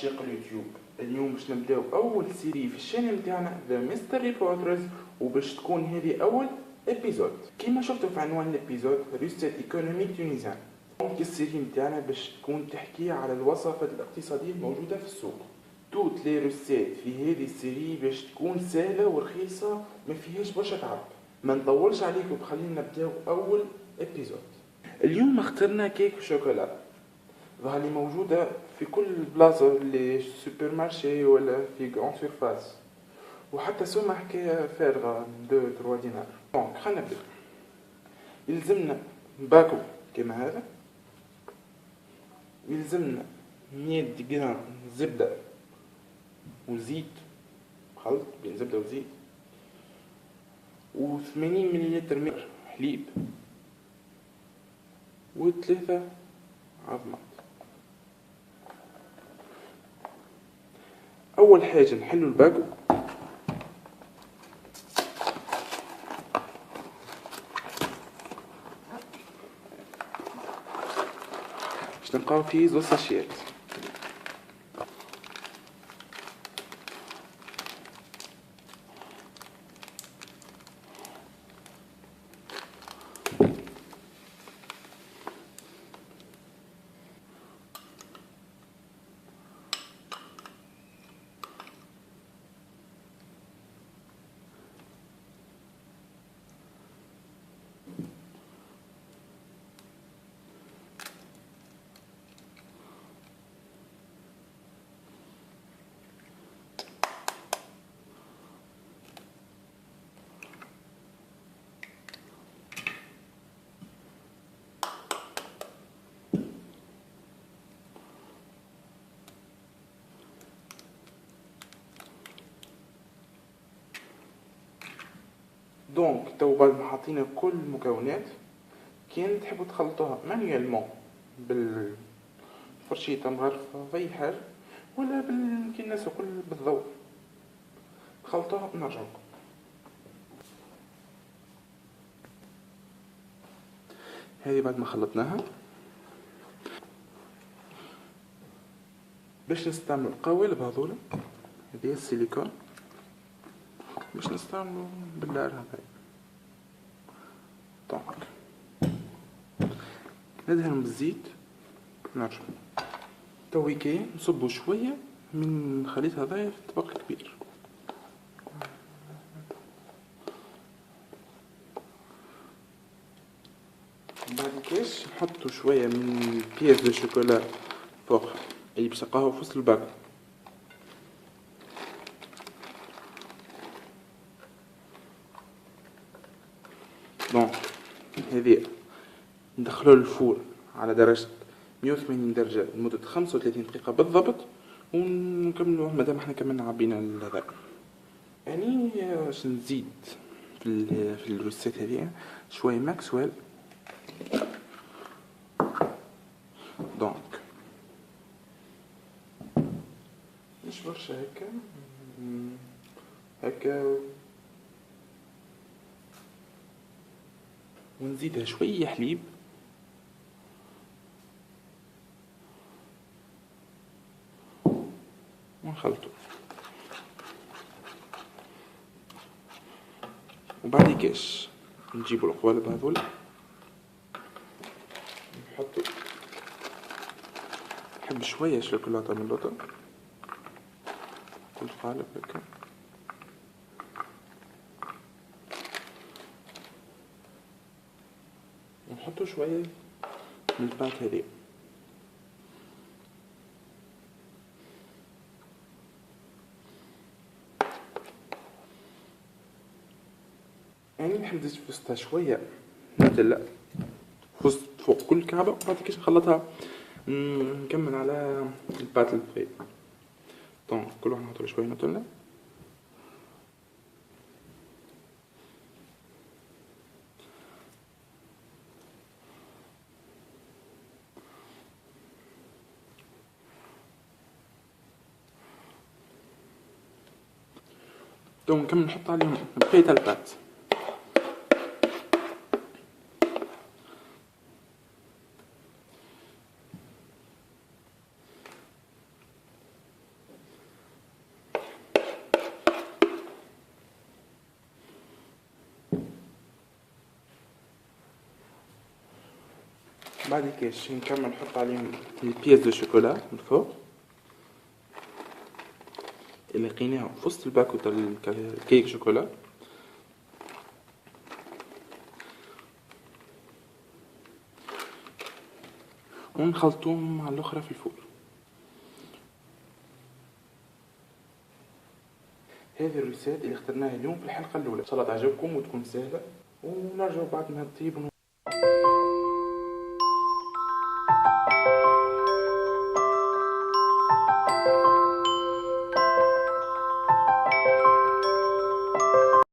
عشاق اليوتيوب. اليوم باش نبداو اول سيري في الشانل نتاعنا ذا ميستري ريبورترز، وباش تكون هذه اول ابيزود. كيما شفتوا في عنوان الابيزود ريسيت ايكونوميك تونيزيان. دونك السيري نتاعنا باش تكون تحكي على الوصفات الاقتصاديه الموجوده في السوق. توت لي ريسيت في هذه السيري باش تكون سهله ورخيصه، ما فيهاش برشا تعب. ما نطولش عليكم، خلينا نبداو اول ابيزود. اليوم اخترنا كيك شوكولا، ظهر لي موجودة في كل بلاصة، اللي سوبر مارشي ولا في غران سيرفاس، وحتى سوما حكاية فارغة 2-3 دينار. دونك خلينا نبدأ. يلزمنا باكو كما هذا، يلزمنا 100 جرام زبدة وزيت، خلط بين زبدة وزيت، و80 مليلتر حليب، و3 عظمات. اول حاجه نحلوا الباكو. باش نلقاو فيه 2 ساشيات. دونك تو بعد ما حطينا كل المكونات، كان تحبوا تخلطوها مانيوالمون بالفرشيطه مغرفه في اي حاجه، ولا بالكناسه كل بالضوء خلطوها ونرجعوا. هذه بعد ما خلطناها باش نستعمل قوالب هذولا، هذه السيليكون باش نستعملوا بالنار هذا. دونك ندهن بالزيت، نرجع تويكي نصبوا شويه من الخليط هذايا في طبق كبير. بعد كاش نحطوا شويه من بياس دو شوكولا فوق، اللي باش نلقاوه في وسط الباكو. دونك هذه ندخلوه للفور على درجة 180 درجة لمدة 35 دقيقة بالضبط، ونكملوه مادام احنا كمان عبينا هذا. يعني باش نزيد في الروسيت هذه شوية ماكسويل. دونك مش برشا هكا ونزيدها شوية حليب، ونخلطه. وبعد كاش نجيبوا القوالب هذول نحطوا، نحب شوية شوكولاتة من اللوطة كل قالب هكا، ونحطوا شوية من الباك هذه. يعني نحب نزيد في وسطها شوية نوتيلا فوق كل كعبة، وبعد كيش نخلطها نكمل على البات البخير. دونك كل واحد نحط شوية نوتيلا. دونك نكمل نحط عليهم بقية البات. بعد كاش نكمل نحط عليهم البياس دو شوكولا من فوق اللي لقيناه في وسط الباكو تاع الكيك شوكولا. ونخلطوهم مع الاخرى في الفور. هذه الريسيت اللي اخترناها اليوم في الحلقه الاولى، ان شاء الله تعجبكم وتكون سهله، ونرجع بعد ما تطيب